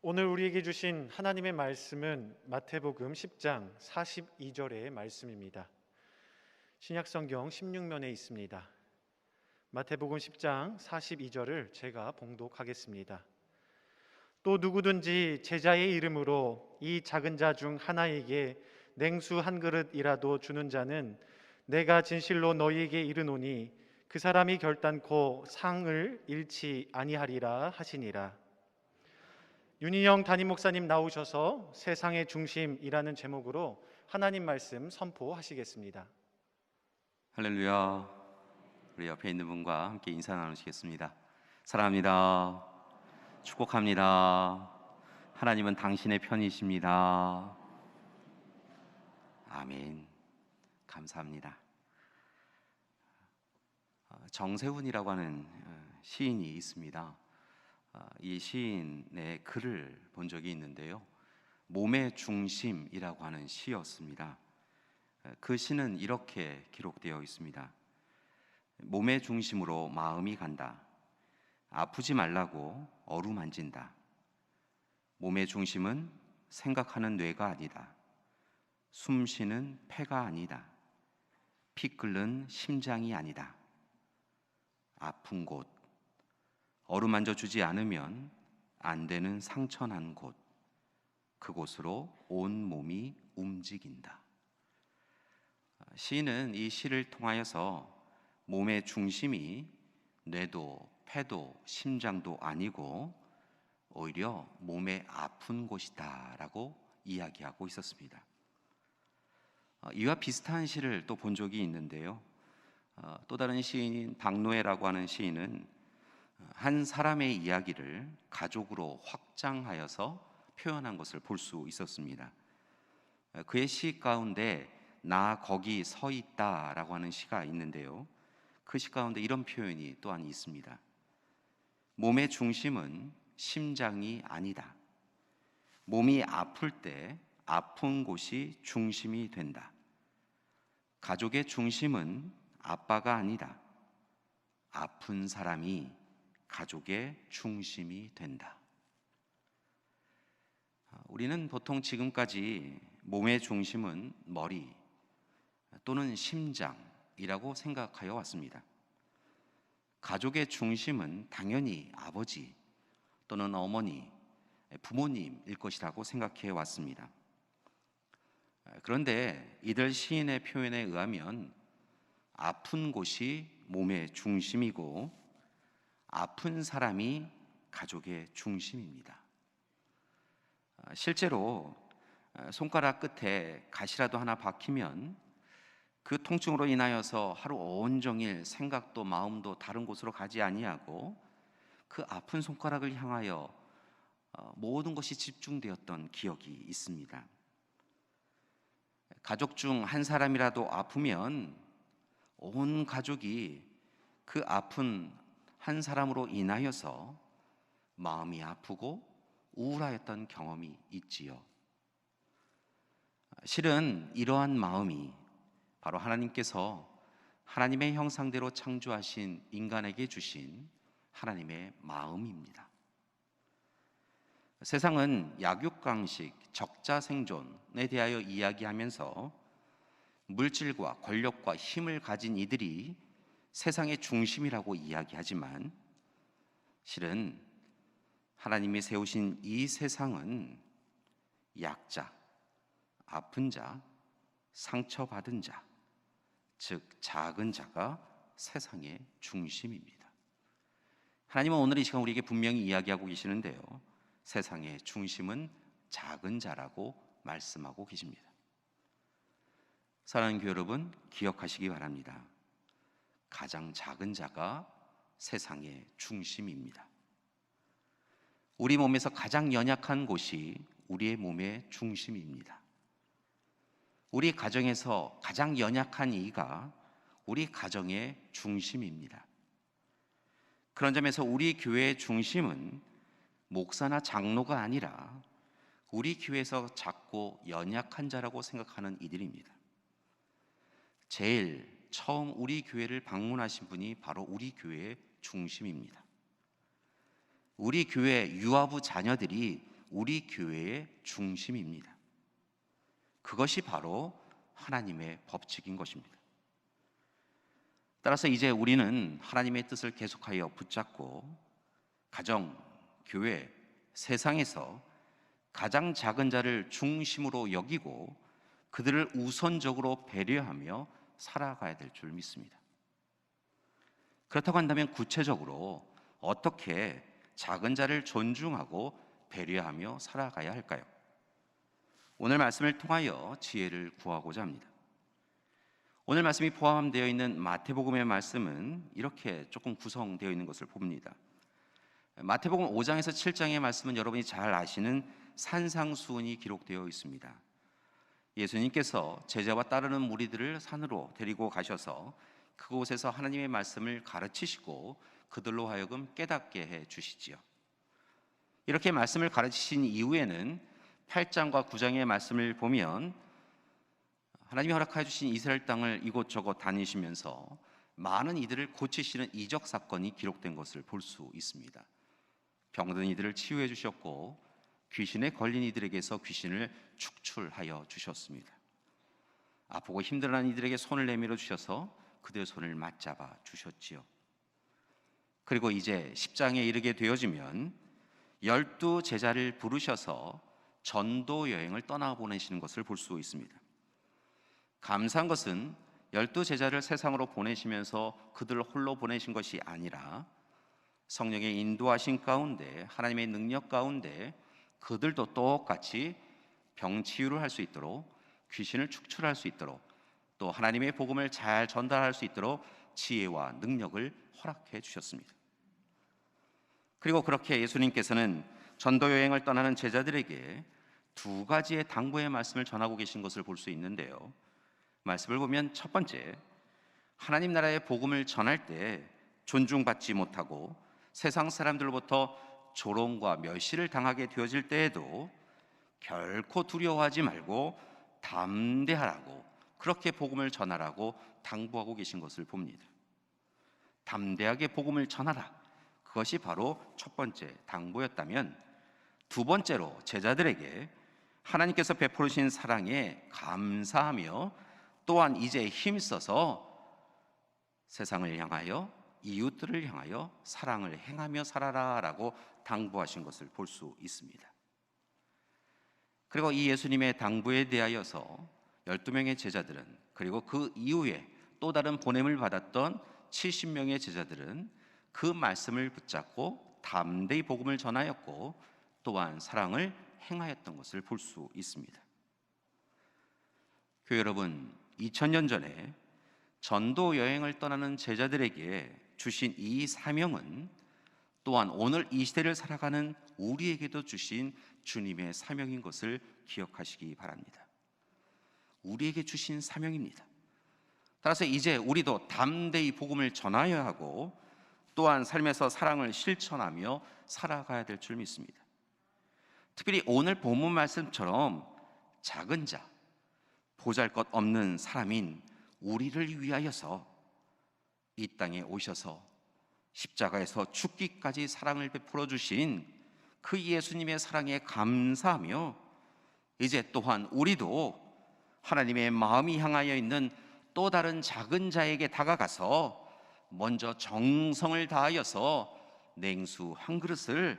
오늘 우리에게 주신 하나님의 말씀은 마태복음 10장 42절의 말씀입니다. 신약성경 16면에 있습니다. 마태복음 10장 42절을 제가 봉독하겠습니다. 또 누구든지 제자의 이름으로 이 작은 자 중 하나에게 냉수 한 그릇이라도 주는 자는 내가 진실로 너희에게 이르노니 그 사람이 결단코 상을 잃지 아니하리라 하시니라. 윤희영 담임 목사님 나오셔서 세상의 중심이라는 제목으로 하나님 말씀 선포하시겠습니다. 할렐루야. 우리 옆에 있는 분과 함께 인사 나누시겠습니다. 사랑합니다. 축복합니다. 하나님은 당신의 편이십니다. 아멘. 감사합니다. 정세훈이라고 하는 시인이 있습니다. 이 시인의 글을 본 적이 있는데요. 몸의 중심이라고 하는 시였습니다. 그 시는 이렇게 기록되어 있습니다. 몸의 중심으로 마음이 간다. 아프지 말라고 어루만진다. 몸의 중심은 생각하는 뇌가 아니다. 숨 쉬는 폐가 아니다. 피 끓는 심장이 아니다. 아픈 곳, 어루만져 주지 않으면 안 되는 상처난 곳, 그곳으로 온 몸이 움직인다. 시인은 이 시를 통하여서 몸의 중심이 뇌도 폐도 심장도 아니고 오히려 몸의 아픈 곳이다 라고 이야기하고 있었습니다. 이와 비슷한 시를 또 본 적이 있는데요. 또 다른 시인인 박노해라고 하는 시인은 한 사람의 이야기를 가족으로 확장하여서 표현한 것을 볼 수 있었습니다. 그의 시 가운데 나 거기 서 있다 라고 하는 시가 있는데요. 그 시 가운데 이런 표현이 또한 있습니다. 몸의 중심은 심장이 아니다. 몸이 아플 때 아픈 곳이 중심이 된다. 가족의 중심은 아빠가 아니다. 아픈 사람이 가족의 중심이 된다. 우리는 보통 지금까지 몸의 중심은 머리 또는 심장이라고 생각하여 왔습니다. 가족의 중심은 당연히 아버지 또는 어머니, 부모님일 것이라고 생각해 왔습니다. 그런데 이들 시인의 표현에 의하면 아픈 곳이 몸의 중심이고 아픈 사람이 가족의 중심입니다. 실제로 손가락 끝에 가시라도 하나 박히면 그 통증으로 인하여서 하루 온종일 생각도 마음도 다른 곳으로 가지 아니하고 그 아픈 손가락을 향하여 모든 것이 집중되었던 기억이 있습니다. 가족 중 한 사람이라도 아프면 온 가족이 그 아픈 한 사람으로 인하여서 마음이 아프고 우울하였던 경험이 있지요. 실은 이러한 마음이 바로 하나님께서 하나님의 형상대로 창조하신 인간에게 주신 하나님의 마음입니다. 세상은 약육강식, 적자생존에 대하여 이야기하면서 물질과 권력과 힘을 가진 이들이 세상의 중심이라고 이야기하지만 실은 하나님이 세우신 이 세상은 약자, 아픈 자, 상처받은 자, 즉 작은 자가 세상의 중심입니다. 하나님은 오늘 이 시간 우리에게 분명히 이야기하고 계시는데요. 세상의 중심은 작은 자라고 말씀하고 계십니다. 사랑하는 교회 여러분, 기억하시기 바랍니다. 가장 작은 자가 세상의 중심입니다. 우리 몸에서 가장 연약한 곳이 우리의 몸의 중심입니다. 우리 가정에서 가장 연약한 이가 우리 가정의 중심입니다. 그런 점에서 우리 교회의 중심은 목사나 장로가 아니라 우리 교회에서 작고 연약한 자라고 생각하는 이들입니다. 제일 처음 우리 교회를 방문하신 분이 바로 우리 교회의 중심입니다. 우리 교회 유아부 자녀들이 우리 교회의 중심입니다. 그것이 바로 하나님의 법칙인 것입니다. 따라서 이제 우리는 하나님의 뜻을 계속하여 붙잡고 가정, 교회, 세상에서 가장 작은 자를 중심으로 여기고 그들을 우선적으로 배려하며 살아가야 될 줄 믿습니다. 그렇다고 한다면 구체적으로 어떻게 작은 자를 존중하고 배려하며 살아가야 할까요? 오늘 말씀을 통하여 지혜를 구하고자 합니다. 오늘 말씀이 포함되어 있는 마태복음의 말씀은 이렇게 조금 구성되어 있는 것을 봅니다. 마태복음 5장에서 7장의 말씀은 여러분이 잘 아시는 산상수훈이 기록되어 있습니다. 예수님께서 제자와 따르는 무리들을 산으로 데리고 가셔서 그곳에서 하나님의 말씀을 가르치시고 그들로 하여금 깨닫게 해 주시지요. 이렇게 말씀을 가르치신 이후에는 8장과 9장의 말씀을 보면 하나님이 허락하여 주신 이스라엘 땅을 이곳저곳 다니시면서 많은 이들을 고치시는 이적 사건이 기록된 것을 볼 수 있습니다. 병든 이들을 치유해 주셨고 귀신에 걸린 이들에게서 귀신을 축출하여 주셨습니다. 아프고 힘들어하는 이들에게 손을 내밀어 주셔서 그들의 손을 맞잡아 주셨지요. 그리고 이제 10장에 이르게 되어지면 12 제자를 부르셔서 전도 여행을 떠나보내시는 것을 볼 수 있습니다. 감사한 것은 12 제자를 세상으로 보내시면서 그들을 홀로 보내신 것이 아니라 성령의 인도하신 가운데 하나님의 능력 가운데 그들도 똑같이 병치유를 할 수 있도록 귀신을 축출할 수 있도록 또 하나님의 복음을 잘 전달할 수 있도록 지혜와 능력을 허락해 주셨습니다. 그리고 그렇게 예수님께서는 전도 여행을 떠나는 제자들에게 2가지의 당부의 말씀을 전하고 계신 것을 볼 수 있는데요. 말씀을 보면 첫 번째, 하나님 나라의 복음을 전할 때 존중받지 못하고 세상 사람들로부터 조롱과 멸시를 당하게 되어질 때에도 결코 두려워하지 말고 담대하라고 그렇게 복음을 전하라고 당부하고 계신 것을 봅니다. 담대하게 복음을 전하라. 그것이 바로 첫 번째 당부였다면 두 번째로 제자들에게 하나님께서 베풀으신 사랑에 감사하며 또한 이제 힘써서 세상을 향하여 이웃들을 향하여 사랑을 행하며 살아라라고 당부하신 것을 볼 수 있습니다. 그리고 이 예수님의 당부에 대하여서 12명의 제자들은 그리고 그 이후에 또 다른 보냄을 받았던 70명의 제자들은 그 말씀을 붙잡고 담대히 복음을 전하였고 또한 사랑을 행하였던 것을 볼 수 있습니다. 교회 여러분, 2000년 전에 전도 여행을 떠나는 제자들에게 주신 이 사명은 또한 오늘 이 시대를 살아가는 우리에게도 주신 주님의 사명인 것을 기억하시기 바랍니다. 우리에게 주신 사명입니다. 따라서 이제 우리도 담대히 복음을 전하여야 하고 또한 삶에서 사랑을 실천하며 살아가야 될 줄 믿습니다. 특별히 오늘 본문 말씀처럼 작은 자, 보잘것없는 사람인 우리를 위하여서 이 땅에 오셔서 십자가에서 죽기까지 사랑을 베풀어 주신 그 예수님의 사랑에 감사하며 이제 또한 우리도 하나님의 마음이 향하여 있는 또 다른 작은 자에게 다가가서 먼저 정성을 다하여서 냉수 한 그릇을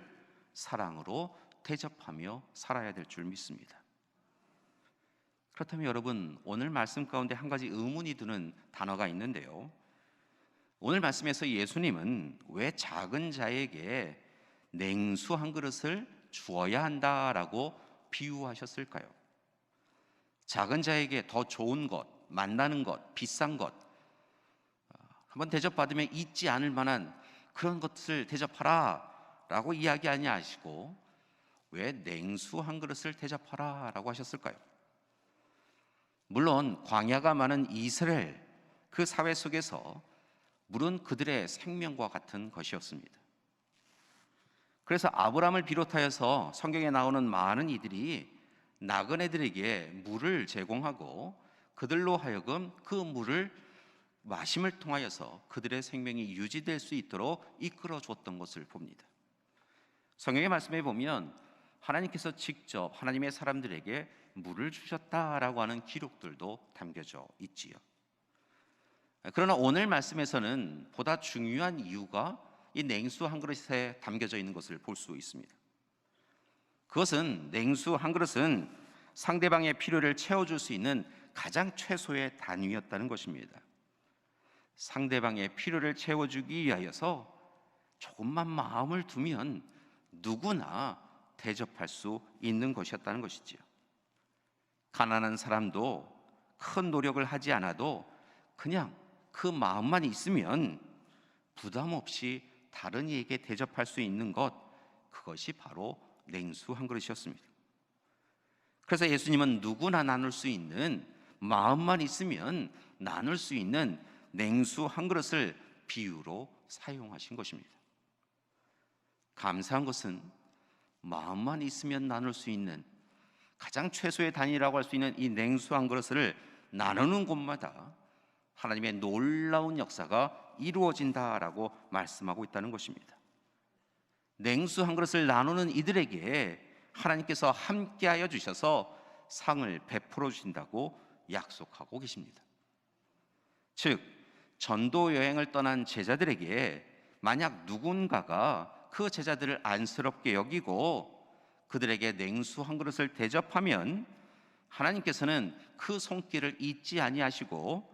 사랑으로 대접하며 살아야 될 줄 믿습니다. 그렇다면 여러분, 오늘 말씀 가운데 한 가지 의문이 드는 단어가 있는데요. 오늘 말씀에서 예수님은 왜 작은 자에게 냉수 한 그릇을 주어야 한다라고 비유하셨을까요? 작은 자에게 더 좋은 것, 만나는 것, 비싼 것 한번 대접받으면 잊지 않을 만한 그런 것을 대접하라 라고 이야기하지 않으시고 왜 냉수 한 그릇을 대접하라 라고 하셨을까요? 물론 광야가 많은 이스라엘 그 사회 속에서 물은 그들의 생명과 같은 것이었습니다. 그래서 아브라함을 비롯하여서 성경에 나오는 많은 이들이 나그네들에게 물을 제공하고 그들로 하여금 그 물을 마심을 통하여서 그들의 생명이 유지될 수 있도록 이끌어 줬던 것을 봅니다. 성경의 말씀에 보면 하나님께서 직접 하나님의 사람들에게 물을 주셨다라고 하는 기록들도 담겨져 있지요. 그러나 오늘 말씀에서는 보다 중요한 이유가 이 냉수 한 그릇에 담겨져 있는 것을 볼 수 있습니다. 그것은 냉수 한 그릇은 상대방의 필요를 채워줄 수 있는 가장 최소의 단위였다는 것입니다. 상대방의 필요를 채워주기 위하여서 조금만 마음을 두면 누구나 대접할 수 있는 것이었다는 것이지요. 가난한 사람도 큰 노력을 하지 않아도 그냥 그 마음만 있으면 부담 없이 다른 이에게 대접할 수 있는 것, 그것이 바로 냉수 한 그릇이었습니다. 그래서 예수님은 누구나 나눌 수 있는, 마음만 있으면 나눌 수 있는 냉수 한 그릇을 비유로 사용하신 것입니다. 감사한 것은 마음만 있으면 나눌 수 있는 가장 최소의 단위라고 할 수 있는 이 냉수 한 그릇을 나누는 곳마다 하나님의 놀라운 역사가 이루어진다라고 말씀하고 있다는 것입니다. 냉수 한 그릇을 나누는 이들에게 하나님께서 함께하여 주셔서 상을 베풀어 주신다고 약속하고 계십니다. 즉, 전도 여행을 떠난 제자들에게 만약 누군가가 그 제자들을 안쓰럽게 여기고 그들에게 냉수 한 그릇을 대접하면 하나님께서는 그 손길을 잊지 아니하시고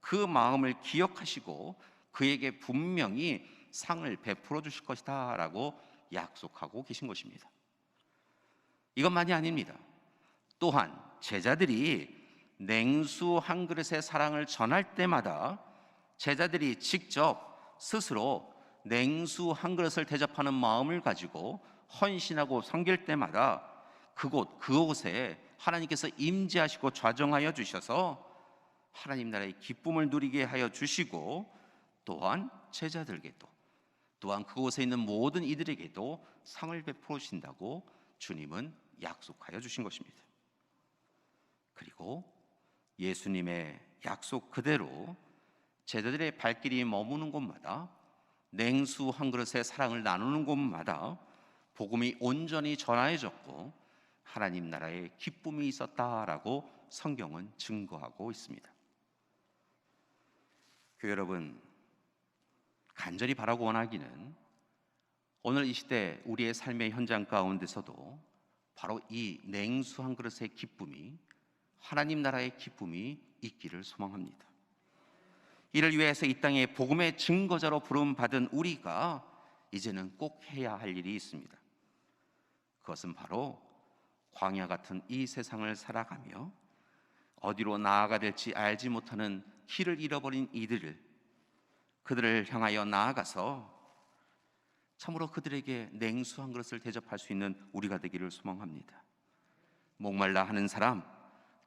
그 마음을 기억하시고 그에게 분명히 상을 베풀어 주실 것이다 라고 약속하고 계신 것입니다. 이것만이 아닙니다. 또한 제자들이 냉수 한 그릇의 사랑을 전할 때마다 제자들이 직접 스스로 냉수 한 그릇을 대접하는 마음을 가지고 헌신하고 섬길 때마다 그곳에 하나님께서 임재하시고 좌정하여 주셔서 하나님 나라의 기쁨을 누리게 하여 주시고 또한 제자들에게도 또한 그곳에 있는 모든 이들에게도 상을 베풀어 주신다고 주님은 약속하여 주신 것입니다. 그리고 예수님의 약속 그대로 제자들의 발길이 머무는 곳마다 냉수 한 그릇의 사랑을 나누는 곳마다 복음이 온전히 전하여졌고 하나님 나라의 기쁨이 있었다라고 성경은 증거하고 있습니다. 교회 여러분, 간절히 바라고 원하기는 오늘 이 시대 우리의 삶의 현장 가운데서도 바로 이 냉수 한 그릇의 기쁨이, 하나님 나라의 기쁨이 있기를 소망합니다. 이를 위해서 이 땅에 복음의 증거자로 부름받은 우리가 이제는 꼭 해야 할 일이 있습니다. 그것은 바로 광야 같은 이 세상을 살아가며 어디로 나아가야 될지 알지 못하는 길을 잃어버린 그들을 향하여 나아가서 참으로 그들에게 냉수 한 그릇을 대접할 수 있는 우리가 되기를 소망합니다. 목말라 하는 사람,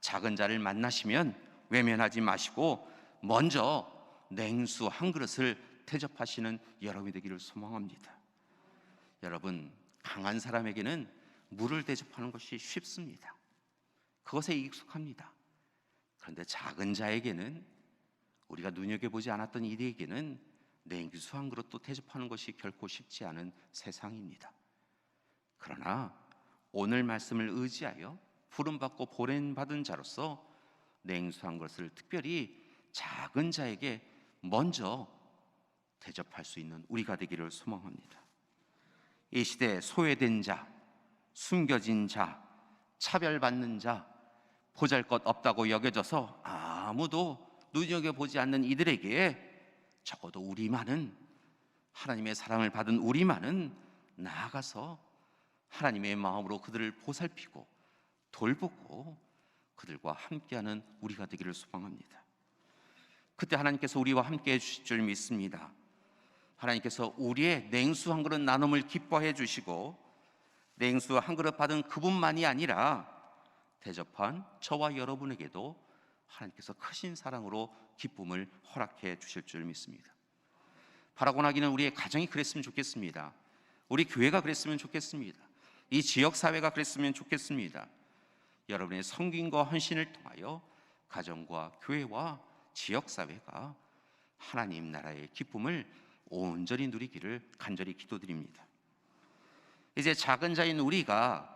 작은 자를 만나시면 외면하지 마시고 먼저 냉수 한 그릇을 대접하시는 여러분이 되기를 소망합니다. 여러분, 강한 사람에게는 물을 대접하는 것이 쉽습니다. 그것에 익숙합니다. 그런데 작은 자에게는, 우리가 눈여겨보지 않았던 이들에게는 냉수 한 그릇도 대접하는 것이 결코 쉽지 않은 세상입니다. 그러나 오늘 말씀을 의지하여 부름받고 보냄받은 자로서 냉수 한 그릇을 특별히 작은 자에게 먼저 대접할 수 있는 우리가 되기를 소망합니다. 이 시대에 소외된 자, 숨겨진 자, 차별받는 자, 보잘것없다고 여겨져서 아무도 눈여겨보지 않는 이들에게 적어도 우리만은, 하나님의 사랑을 받은 우리만은 나아가서 하나님의 마음으로 그들을 보살피고 돌보고 그들과 함께하는 우리가 되기를 소망합니다. 그때 하나님께서 우리와 함께해 주실 줄 믿습니다. 하나님께서 우리의 냉수 한 그릇 나눔을 기뻐해 주시고 냉수 한 그릇 받은 그분만이 아니라 대접한 저와 여러분에게도 하나님께서 크신 사랑으로 기쁨을 허락해 주실 줄 믿습니다. 바라고 하기는 우리의 가정이 그랬으면 좋겠습니다. 우리 교회가 그랬으면 좋겠습니다. 이 지역사회가 그랬으면 좋겠습니다. 여러분의 섬김과 헌신을 통하여 가정과 교회와 지역사회가 하나님 나라의 기쁨을 온전히 누리기를 간절히 기도드립니다. 이제 작은 자인 우리가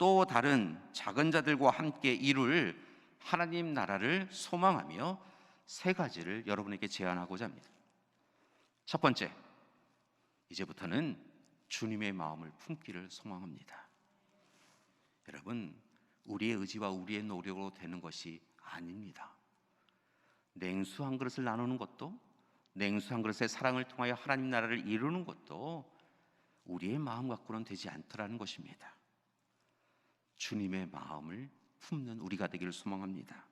또 다른 작은 자들과 함께 이룰 하나님 나라를 소망하며 세 가지를 여러분에게 제안하고자 합니다. 첫 번째, 이제부터는 주님의 마음을 품기를 소망합니다. 여러분, 우리의 의지와 우리의 노력으로 되는 것이 아닙니다. 냉수 한 그릇을 나누는 것도, 냉수 한 그릇의 사랑을 통하여 하나님 나라를 이루는 것도 우리의 마음 갖고는 되지 않더라는 것입니다. 주님의 마음을 품는 우리가 되기를 소망합니다.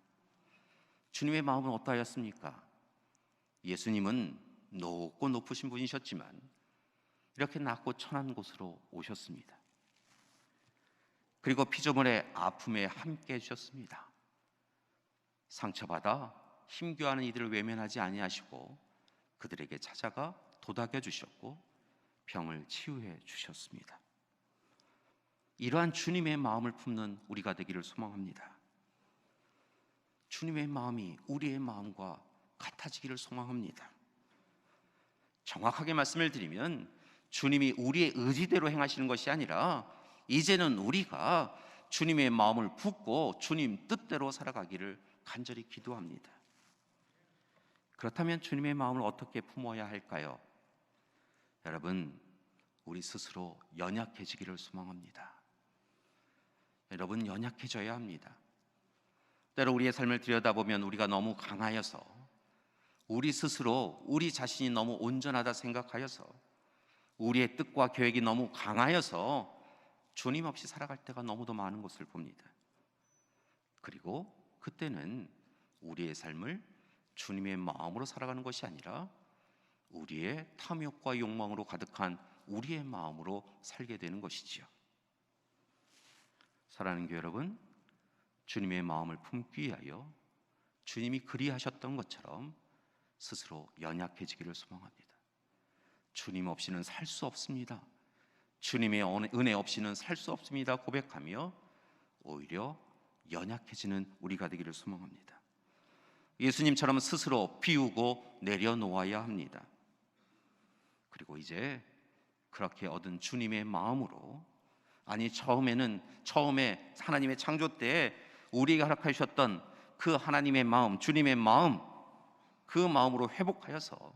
주님의 마음은 어떠하였습니까? 예수님은 높고 높으신 분이셨지만 이렇게 낮고 천한 곳으로 오셨습니다. 그리고 피조물의 아픔에 함께 해주셨습니다. 상처받아 힘겨워하는 이들을 외면하지 아니하시고 그들에게 찾아가 도닥여 주셨고 병을 치유해 주셨습니다. 이러한 주님의 마음을 품는 우리가 되기를 소망합니다. 주님의 마음이 우리의 마음과 같아지기를 소망합니다. 정확하게 말씀을 드리면 주님이 우리의 의지대로 행하시는 것이 아니라 이제는 우리가 주님의 마음을 품고 주님 뜻대로 살아가기를 간절히 기도합니다. 그렇다면 주님의 마음을 어떻게 품어야 할까요? 여러분, 우리 스스로 연약해지기를 소망합니다. 여러분, 연약해져야 합니다. 때로 우리의 삶을 들여다보면 우리가 너무 강하여서, 우리 스스로 우리 자신이 너무 온전하다 생각하여서, 우리의 뜻과 계획이 너무 강하여서 주님 없이 살아갈 때가 너무도 많은 것을 봅니다. 그리고 그때는 우리의 삶을 주님의 마음으로 살아가는 것이 아니라 우리의 탐욕과 욕망으로 가득한 우리의 마음으로 살게 되는 것이지요. 사랑하는 교회 여러분, 주님의 마음을 품기 위하여 주님이 그리하셨던 것처럼 스스로 연약해지기를 소망합니다. 주님 없이는 살 수 없습니다. 주님의 은혜 없이는 살 수 없습니다. 고백하며 오히려 연약해지는 우리가 되기를 소망합니다. 예수님처럼 스스로 비우고 내려놓아야 합니다. 그리고 이제 그렇게 얻은 주님의 마음으로, 아니 처음에 하나님의 창조 때에 우리에게 허락하셨던 그 하나님의 마음, 주님의 마음, 그 마음으로 회복하여서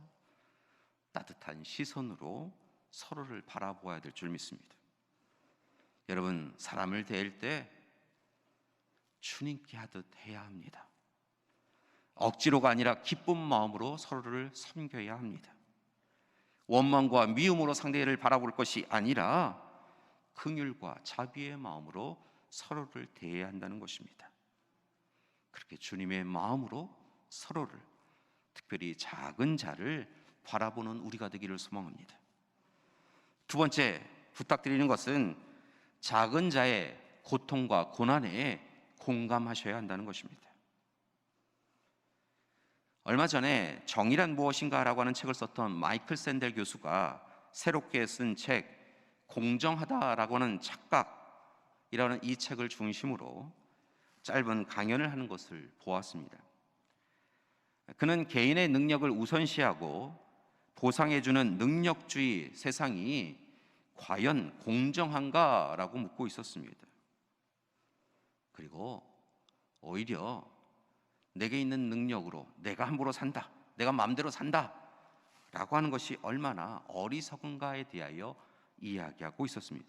따뜻한 시선으로 서로를 바라보아야 될 줄 믿습니다. 여러분, 사람을 대할 때 주님께 하듯 해야 합니다. 억지로가 아니라 기쁜 마음으로 서로를 섬겨야 합니다. 원망과 미움으로 상대를 바라볼 것이 아니라 긍휼과 자비의 마음으로 서로를 대해야 한다는 것입니다. 그렇게 주님의 마음으로 서로를, 특별히 작은 자를 바라보는 우리가 되기를 소망합니다. 두 번째 부탁드리는 것은 작은 자의 고통과 고난에 공감하셔야 한다는 것입니다. 얼마 전에 정의란 무엇인가라고 하는 책을 썼던 마이클 샌델 교수가 새롭게 쓴 책 공정하다라고 하는 착각이라는 이 책을 중심으로 짧은 강연을 하는 것을 보았습니다. 그는 개인의 능력을 우선시하고 보상해주는 능력주의 세상이 과연 공정한가라고 묻고 있었습니다. 그리고 오히려 내게 있는 능력으로 내가 함부로 산다, 내가 마음대로 산다 라고 하는 것이 얼마나 어리석은가에 대하여 이야기하고 있었습니다.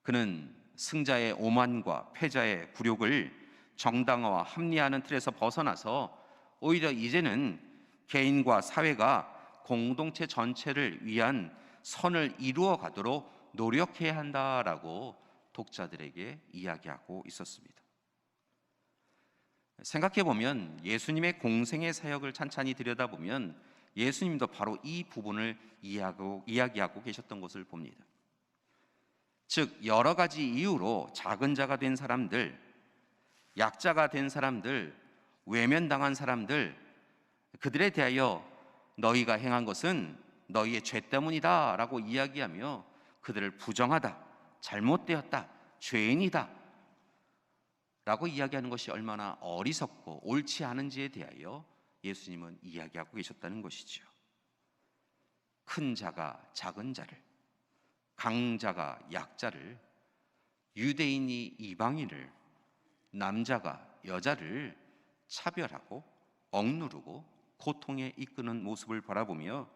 그는 승자의 오만과 패자의 굴욕을 정당화와 합리화하는 틀에서 벗어나서 오히려 이제는 개인과 사회가 공동체 전체를 위한 선을 이루어 가도록 노력해야 한다라고 독자들에게 이야기하고 있었습니다. 생각해 보면 예수님의 공생의 사역을 찬찬히 들여다보면 예수님도 바로 이 부분을 이야기하고 계셨던 것을 봅니다. 즉 여러 가지 이유로 작은 자가 된 사람들, 약자가 된 사람들, 외면당한 사람들, 그들에 대하여 너희가 행한 것은 너희의 죄 때문이다 라고 이야기하며 그들을 부정하다, 잘못되었다, 죄인이다 라고 이야기하는 것이 얼마나 어리석고 옳지 않은지에 대하여 예수님은 이야기하고 계셨다는 것이죠. 큰 자가 작은 자를, 강자가 약자를 유대인이 이방인을, 남자가 여자를 차별하고 억누르고 고통에 이끄는 모습을 바라보며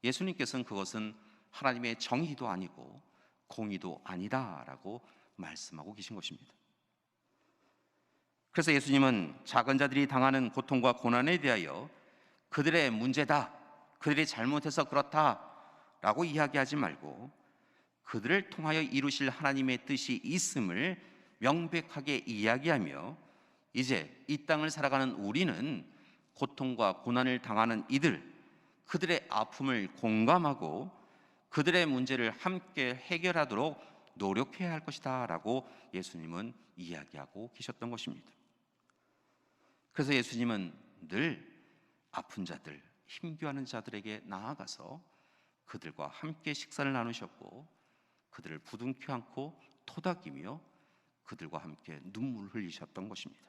예수님께서는 그것은 하나님의 정의도 아니고 공의도 아니다라고 말씀하고 계신 것입니다. 그래서 예수님은 작은 자들이 당하는 고통과 고난에 대하여 그들의 문제다, 그들이 잘못해서 그렇다라고 이야기하지 말고 그들을 통하여 이루실 하나님의 뜻이 있음을 명백하게 이야기하며 이제 이 땅을 살아가는 우리는 고통과 고난을 당하는 이들, 그들의 아픔을 공감하고 그들의 문제를 함께 해결하도록 노력해야 할 것이다 라고 예수님은 이야기하고 계셨던 것입니다. 그래서 예수님은 늘 아픈 자들, 힘겨워하는 자들에게 나아가서 그들과 함께 식사를 나누셨고 그들을 부둥켜 안고 토닥이며 그들과 함께 눈물을 흘리셨던 것입니다.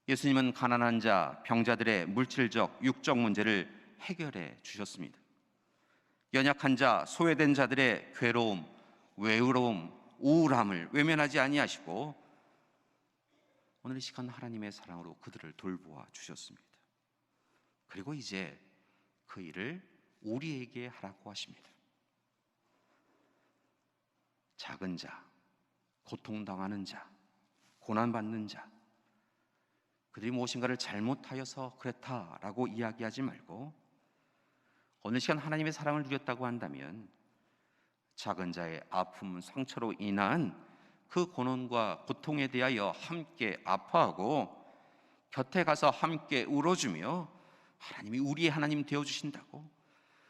예수님은 가난한 자, 병자들의 물질적, 육적 문제를 해결해 주셨습니다. 연약한 자, 소외된 자들의 괴로움, 외로움, 우울함을 외면하지 아니하시고 오늘 이 시간 하나님의 사랑으로 그들을 돌보아 주셨습니다. 그리고 이제 그 일을 우리에게 하라고 하십니다. 작은 자, 고통당하는 자, 고난받는 자, 그들이 무엇인가를 잘못하여서 그렇다라고 이야기하지 말고 어느 시간 하나님의 사랑을 누렸다고 한다면 작은 자의 아픔, 상처로 인한 그 고난과 고통에 대하여 함께 아파하고 곁에 가서 함께 울어주며 하나님이 우리의 하나님 되어주신다고,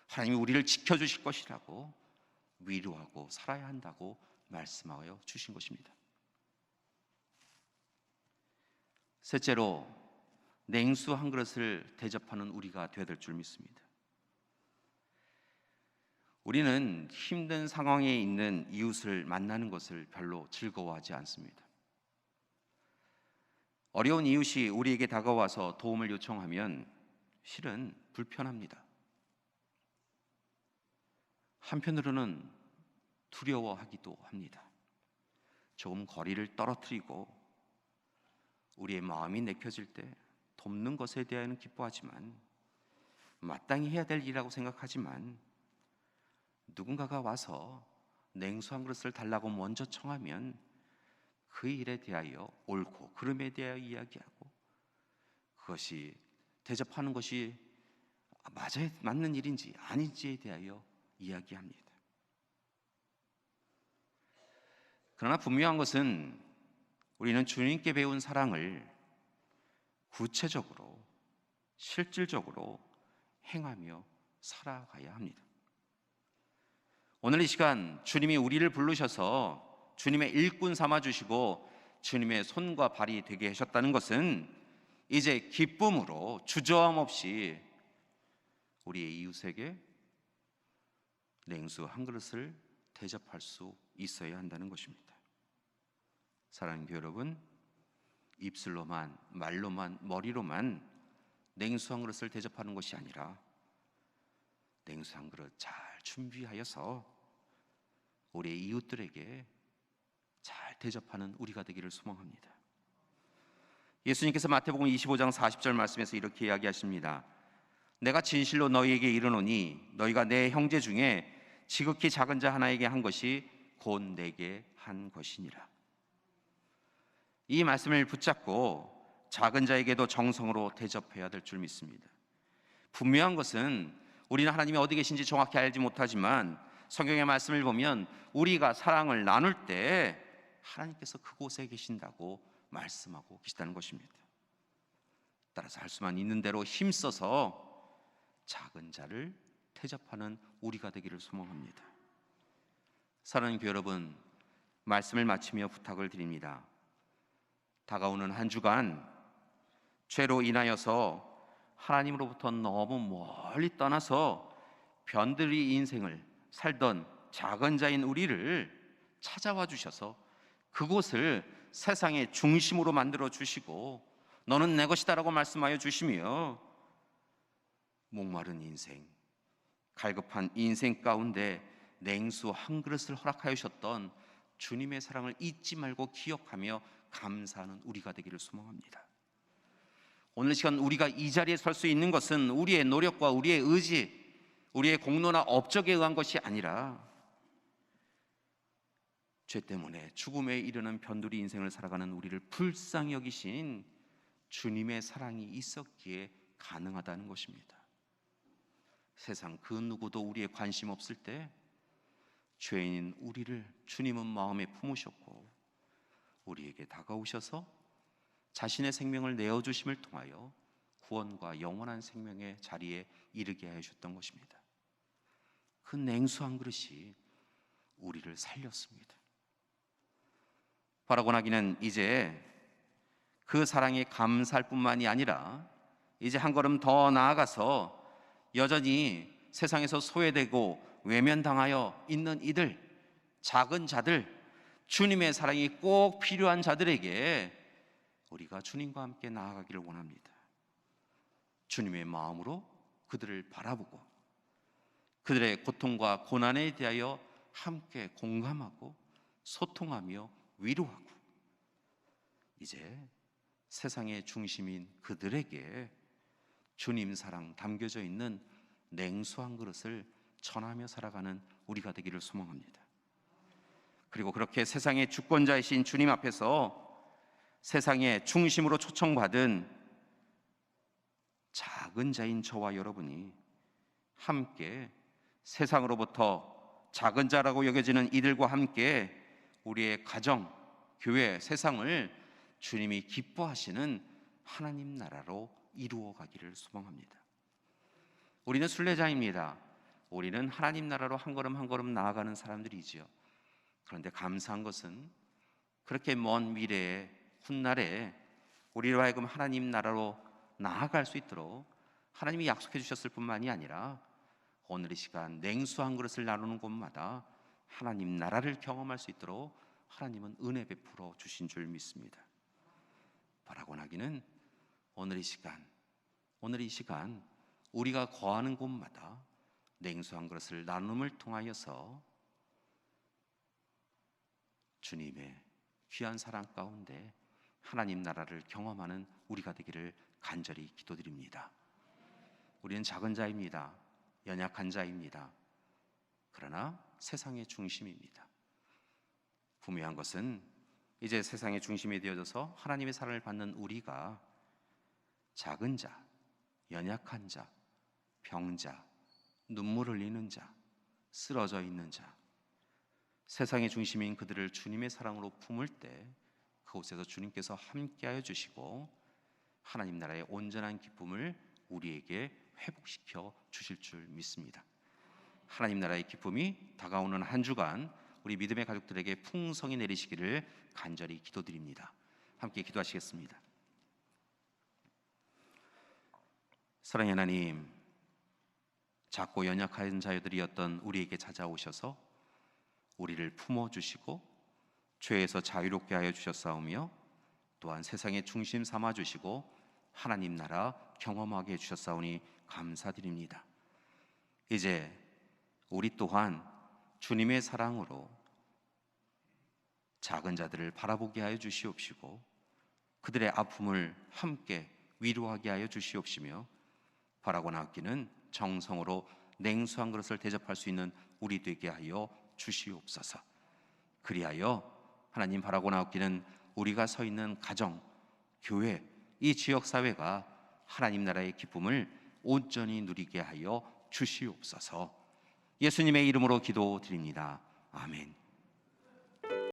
하나님이 우리를 지켜주실 것이라고 위로하고 살아야 한다고 말씀하여 주신 것입니다. 셋째로, 냉수 한 그릇을 대접하는 우리가 되어야 될 줄 믿습니다. 우리는 힘든 상황에 있는 이웃을 만나는 것을 별로 즐거워하지 않습니다. 어려운 이웃이 우리에게 다가와서 도움을 요청하면 실은 불편합니다. 한편으로는 두려워하기도 합니다. 조금 거리를 떨어뜨리고 우리의 마음이 내켜질 때 돕는 것에 대해서는 기뻐하지만 마땅히 해야 될 일이라고 생각하지만 누군가가 와서 냉수 한 그릇을 달라고 먼저 청하면 그 일에 대하여 옳고 그름에 대하여 이야기하고 그것이 대접하는 것이 맞는 일인지 아닌지에 대하여 이야기합니다. 그러나 분명한 것은 우리는 주님께 배운 사랑을 구체적으로 실질적으로 행하며 살아가야 합니다. 오늘 이 시간 주님이 우리를 부르셔서 주님의 일꾼 삼아주시고 주님의 손과 발이 되게 하셨다는 것은 이제 기쁨으로 주저함 없이 우리의 이웃에게 냉수 한 그릇을 대접할 수 있어야 한다는 것입니다. 사랑하는 교회 여러분, 입술로만, 말로만, 머리로만 냉수 한 그릇을 대접하는 것이 아니라 냉수 한 그릇 잘 준비하여서 우리의 이웃들에게 잘 대접하는 우리가 되기를 소망합니다. 예수님께서 마태복음 25장 40절 말씀에서 이렇게 이야기하십니다. 내가 진실로 너희에게 이르노니 너희가 내 형제 중에 지극히 작은 자 하나에게 한 것이 곧 내게 한 것이니라. 이 말씀을 붙잡고 작은 자에게도 정성으로 대접해야 될 줄 믿습니다. 분명한 것은 우리는 하나님이 어디 계신지 정확히 알지 못하지만 성경의 말씀을 보면 우리가 사랑을 나눌 때 하나님께서 그곳에 계신다고 말씀하고 계시다는 것입니다. 따라서 할 수만 있는 대로 힘써서 작은 자를 대접하는 우리가 되기를 소망합니다. 사랑하는 교회 여러분, 말씀을 마치며 부탁을 드립니다. 다가오는 한 주간 죄로 인하여서 하나님으로부터 너무 멀리 떠나서 변두리 인생을 살던 작은 자인 우리를 찾아와 주셔서 그곳을 세상의 중심으로 만들어 주시고 너는 내 것이다라고 말씀하여 주시며 목마른 인생, 갈급한 인생 가운데 냉수 한 그릇을 허락하여 주셨던 주님의 사랑을 잊지 말고 기억하며 감사하는 우리가 되기를 소망합니다. 오늘 시간 우리가 이 자리에 설 수 있는 것은 우리의 노력과 우리의 의지, 우리의 공로나 업적에 의한 것이 아니라 죄 때문에 죽음에 이르는 변두리 인생을 살아가는 우리를 불쌍히 여기신 주님의 사랑이 있었기에 가능하다는 것입니다. 세상 그 누구도 우리의 관심 없을 때 죄인인 우리를 주님은 마음에 품으셨고 우리에게 다가오셔서 자신의 생명을 내어주심을 통하여 구원과 영원한 생명의 자리에 이르게 하여 주셨던 것입니다. 그 냉수 한 그릇이 우리를 살렸습니다. 바라고나기는 이제 그 사랑에 감사할 뿐만이 아니라 이제 한 걸음 더 나아가서 여전히 세상에서 소외되고 외면당하여 있는 이들, 작은 자들, 주님의 사랑이 꼭 필요한 자들에게 우리가 주님과 함께 나아가기를 원합니다. 주님의 마음으로 그들을 바라보고 그들의 고통과 고난에 대하여 함께 공감하고 소통하며 위로하고 이제 세상의 중심인 그들에게 주님 사랑 담겨져 있는 냉수 한 그릇을 전하며 살아가는 우리가 되기를 소망합니다. 그리고 그렇게 세상의 주권자이신 주님 앞에서 세상의 중심으로 초청받은 작은 자인 저와 여러분이 함께 세상으로부터 작은 자라고 여겨지는 이들과 함께 우리의 가정, 교회, 세상을 주님이 기뻐하시는 하나님 나라로 이루어 가기를 소망합니다. 우리는 순례자입니다. 우리는 하나님 나라로 한 걸음 한 걸음 나아가는 사람들이지요. 그런데 감사한 것은 그렇게 먼 미래에 훗날에 우리로 하여금 하나님 나라로 나아갈 수 있도록 하나님이 약속해 주셨을 뿐만이 아니라 오늘 이 시간 냉수 한 그릇을 나누는 곳마다 하나님 나라를 경험할 수 있도록 하나님은 은혜 베풀어 주신 줄 믿습니다. 바라고나기는 오늘 이 시간 우리가 거하는 곳마다 냉수 한 그릇을 나눔을 통하여서 주님의 귀한 사랑 가운데 하나님 나라를 경험하는 우리가 되기를 간절히 기도드립니다. 우리는 작은 자입니다. 연약한 자입니다. 그러나 세상의 중심입니다. 분명한 것은 이제 세상의 중심이 되어져서 하나님의 사랑을 받는 우리가 작은 자, 연약한 자, 병자, 눈물 흘리는 자, 쓰러져 있는 자, 세상의 중심인 그들을 주님의 사랑으로 품을 때 그곳에서 주님께서 함께하여 주시고 하나님 나라의 온전한 기쁨을 우리에게 회복시켜 주실 줄 믿습니다. 하나님 나라의 기쁨이 다가오는 한 주간 우리 믿음의 가족들에게 풍성히 내리시기를 간절히 기도드립니다. 함께 기도하시겠습니다. 사랑의 하나님, 작고 연약한 자들이었던 우리에게 찾아오셔서 우리를 품어주시고 죄에서 자유롭게 하여 주셨사오며 또한 세상의 중심 삼아주시고 하나님 나라 경험하게 해주셨사오니 감사드립니다. 이제 우리 또한 주님의 사랑으로 작은 자들을 바라보게 하여 주시옵시고 그들의 아픔을 함께 위로하게 하여 주시옵시며 바라고나 아끼는 정성으로 냉수 한 그릇을 대접할 수 있는 우리 되게 하여 주시옵소서. 그리하여 하나님 바라고나 아끼는 우리가 서 있는 가정, 교회, 이 지역사회가 하나님 나라의 기쁨을 온전히 누리게 하여 주시옵소서. 예수님의 이름으로 기도드립니다. 아멘.